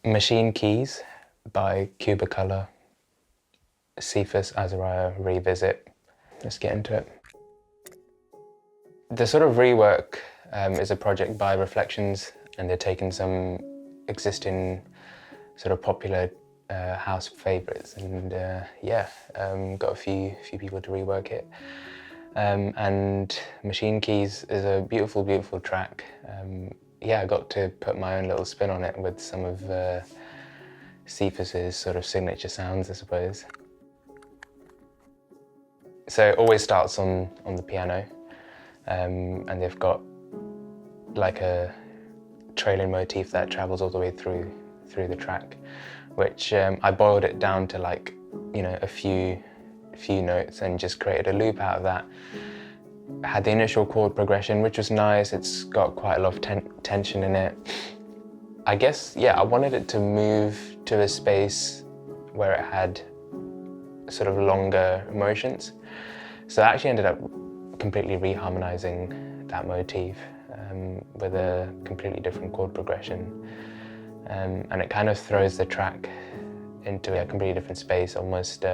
Machine Keys by Cubicolor, Cephas, Azariah, Revisit. Let's get into it. The sort of rework is a project by Reflections, and they're taking some existing sort of popular house favourites and got a few people to rework it. And Machine Keys is a beautiful, beautiful track. I got to put my own little spin on it with some of Cephas's sort of signature sounds, I suppose. So it always starts on the piano, and they've got like a trailing motif that travels all the way through the track, which I boiled it down to like, a few notes and just created a loop out of that. I had the initial chord progression, which was nice. It's got quite a lot of tension in it. I guess, I wanted it to move to a space where it had sort of longer emotions. So I actually ended up completely reharmonizing that motif with a completely different chord progression. And it kind of throws the track into a completely different space, almost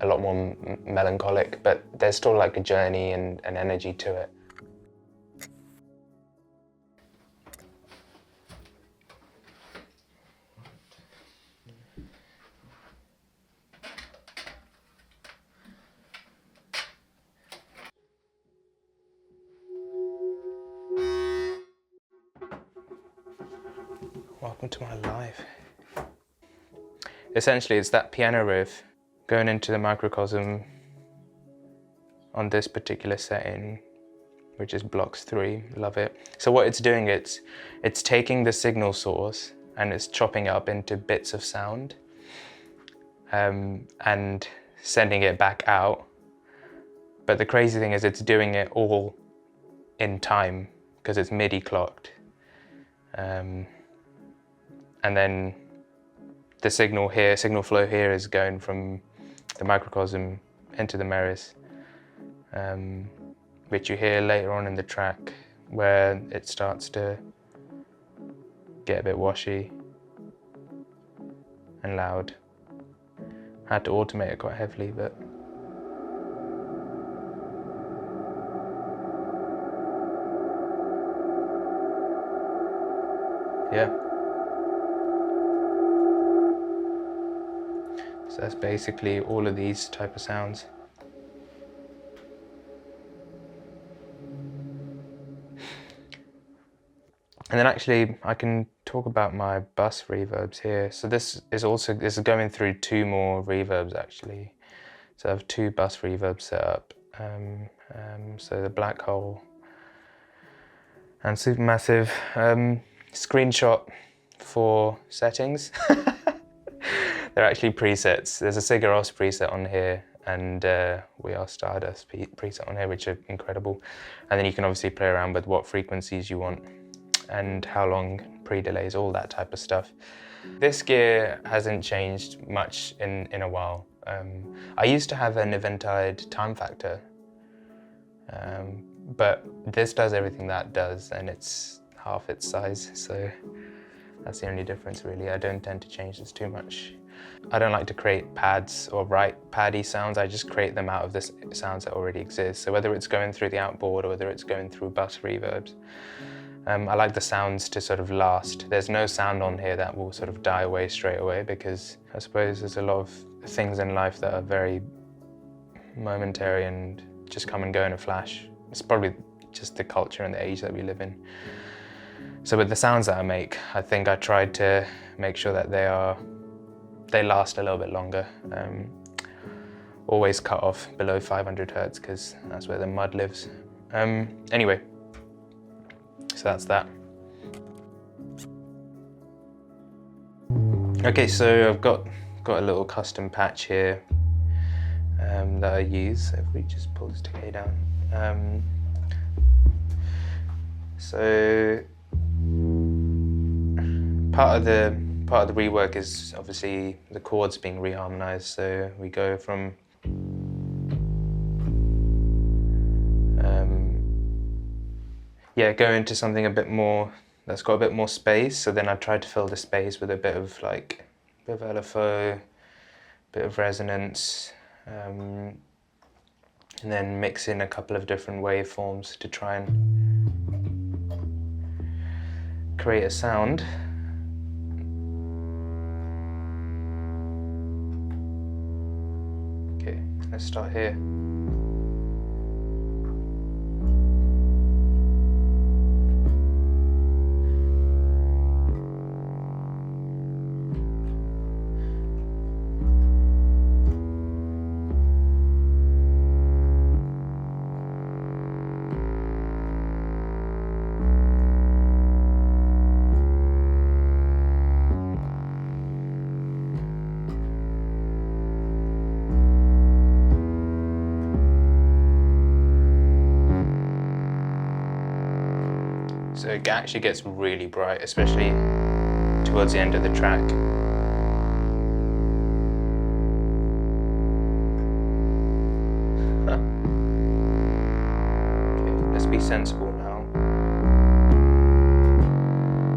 a lot more melancholic, but there's still like a journey and an energy to it. Welcome to my life. Essentially, it's that piano riff going into the microcosm on this particular setting, which is blocks 3, love it. So what it's doing, it's taking the signal source and it's chopping it up into bits of sound and sending it back out. But the crazy thing is it's doing it all in time because it's MIDI clocked. And then the signal flow here is going from the microcosm into the meris, which you hear later on in the track where it starts to get a bit washy and loud. I had to automate it quite heavily, but yeah. So that's basically all of these type of sounds. And then actually I can talk about my bus reverbs here. So this is going through 2 more reverbs actually. So I have 2 bus reverbs set up. So the Black Hole and Supermassive. Screenshot for settings. They're actually presets. There's a Sigaros preset on here and We Are Stardust preset on here, which are incredible. And then you can obviously play around with what frequencies you want and how long pre-delays, all that type of stuff. This gear hasn't changed much in a while. I used to have an Eventide time factor, but this does everything that does and it's half its size, so that's the only difference really. I don't tend to change this too much. I don't like to create pads or write paddy sounds, I just create them out of the sounds that already exist. So whether it's going through the outboard or whether it's going through bus reverbs, I like the sounds to sort of last. There's no sound on here that will sort of die away straight away because I suppose there's a lot of things in life that are very momentary and just come and go in a flash. It's probably just the culture and the age that we live in. So with the sounds that I make, I think I tried to make sure that they last a little bit longer. Always cut off below 500 hertz because that's where the mud lives. Anyway, so that's that. Okay, so I've got a little custom patch here that I use. So if we just pull this decay down. So part of the rework is obviously the chords being reharmonized. So we go from go into something a bit more that's got a bit more space. So then I tried to fill the space with a bit of LFO, bit of resonance, and then mix in a couple of different waveforms to try and create a sound. Okay, let's start here. So it actually gets really bright, especially towards the end of the track. Okay, let's be sensible now.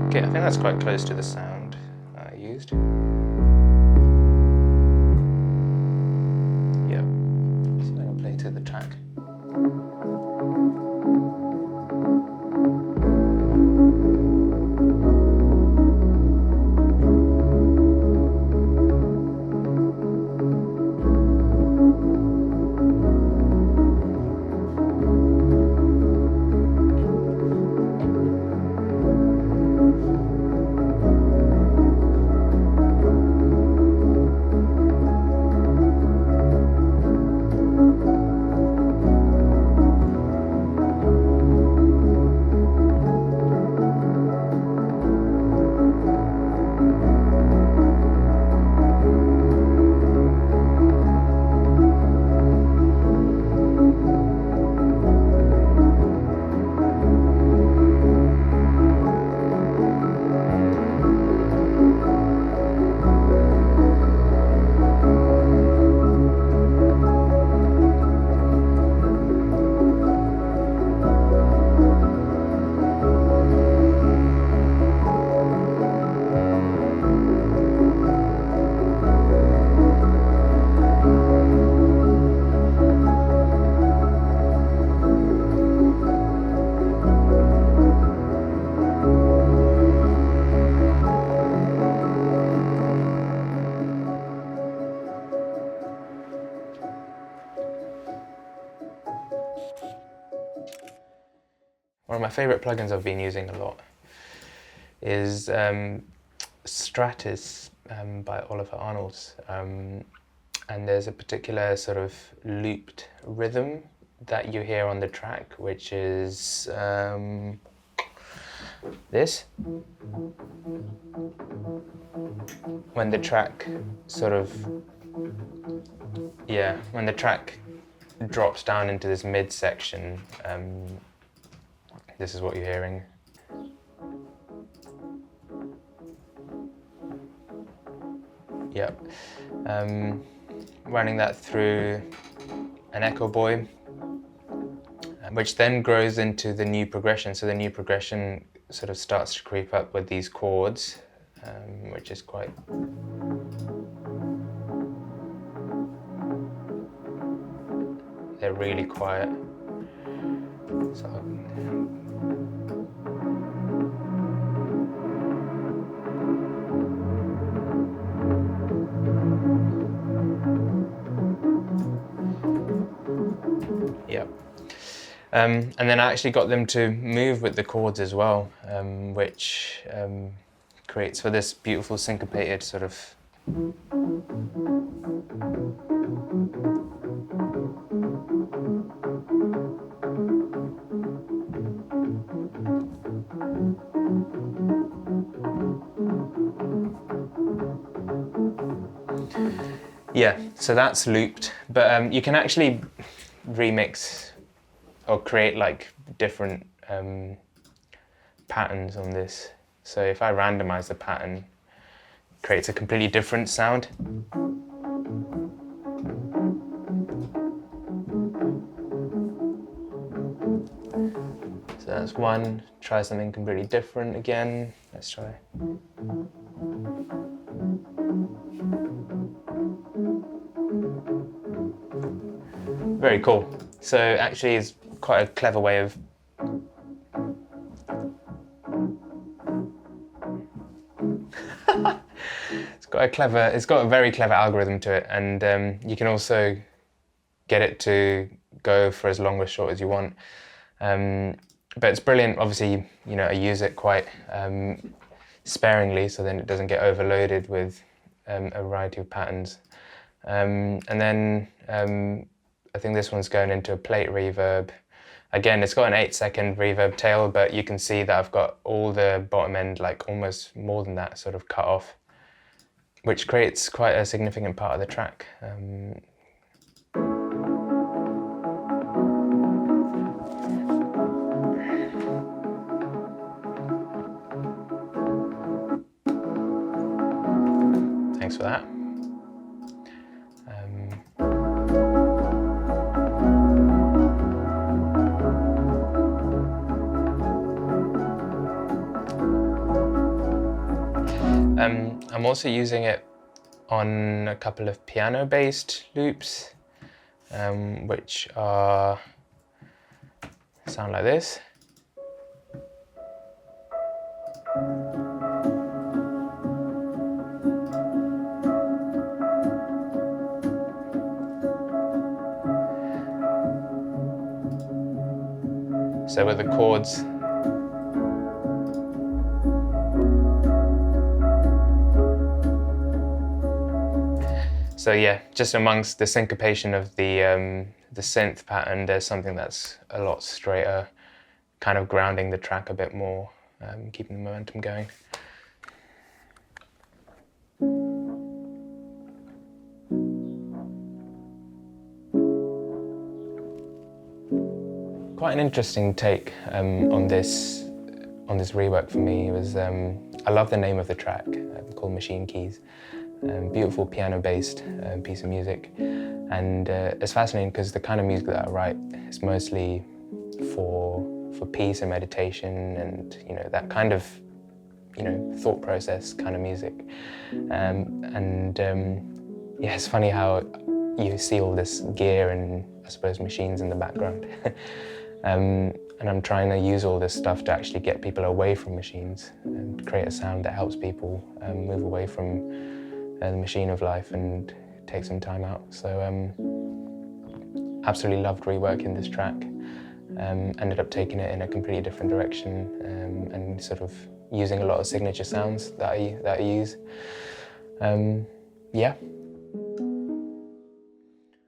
Okay, I think that's quite close to the sound that I used. Yep, so then I'll play to the track. One of my favourite plugins I've been using a lot is Stratus by Oliver Arnolds. And there's a particular sort of looped rhythm that you hear on the track, which is this. When the track when the track drops down into this midsection, this is what you're hearing. Yep. Running that through an echo buoy, which then grows into the new progression. So the new progression sort of starts to creep up with these chords, which is quite... They're really quiet. So, yep. And then I actually got them to move with the chords as well, which creates for this beautiful syncopated sort of... Yeah, so that's looped, but you can actually remix or create like different patterns on this. So if I randomize the pattern, it creates a completely different sound. So that's one. Try something completely different again. Let's try. Very cool. So actually it's quite a clever way of it's got a very clever algorithm to it, and you can also get it to go for as long or short as you want. But it's brilliant. Obviously, you know, I use it quite sparingly, so then it doesn't get overloaded with a variety of patterns. And then I think this one's going into a plate reverb. Again, it's got an 8-second reverb tail, but you can see that I've got all the bottom end, like almost more than that, sort of cut off, which creates quite a significant part of the track. Thanks for that. I'm also using it on a couple of piano-based loops, which sound like this. So with the chords, so yeah, just amongst the syncopation of the synth pattern, there's something that's a lot straighter, kind of grounding the track a bit more, keeping the momentum going. Quite an interesting take on this rework for me. It was I love the name of the track, called Machine Keys. Beautiful piano-based piece of music, and it's fascinating because the kind of music that I write is mostly for peace and meditation, and you know, that kind of, you know, thought process kind of music. Yeah, it's funny how you see all this gear and I suppose machines in the background. And I'm trying to use all this stuff to actually get people away from machines and create a sound that helps people move away from the machine of life and take some time out. So absolutely loved reworking this track. Ended up taking it in a completely different direction, and sort of using a lot of signature sounds that I use. Yeah.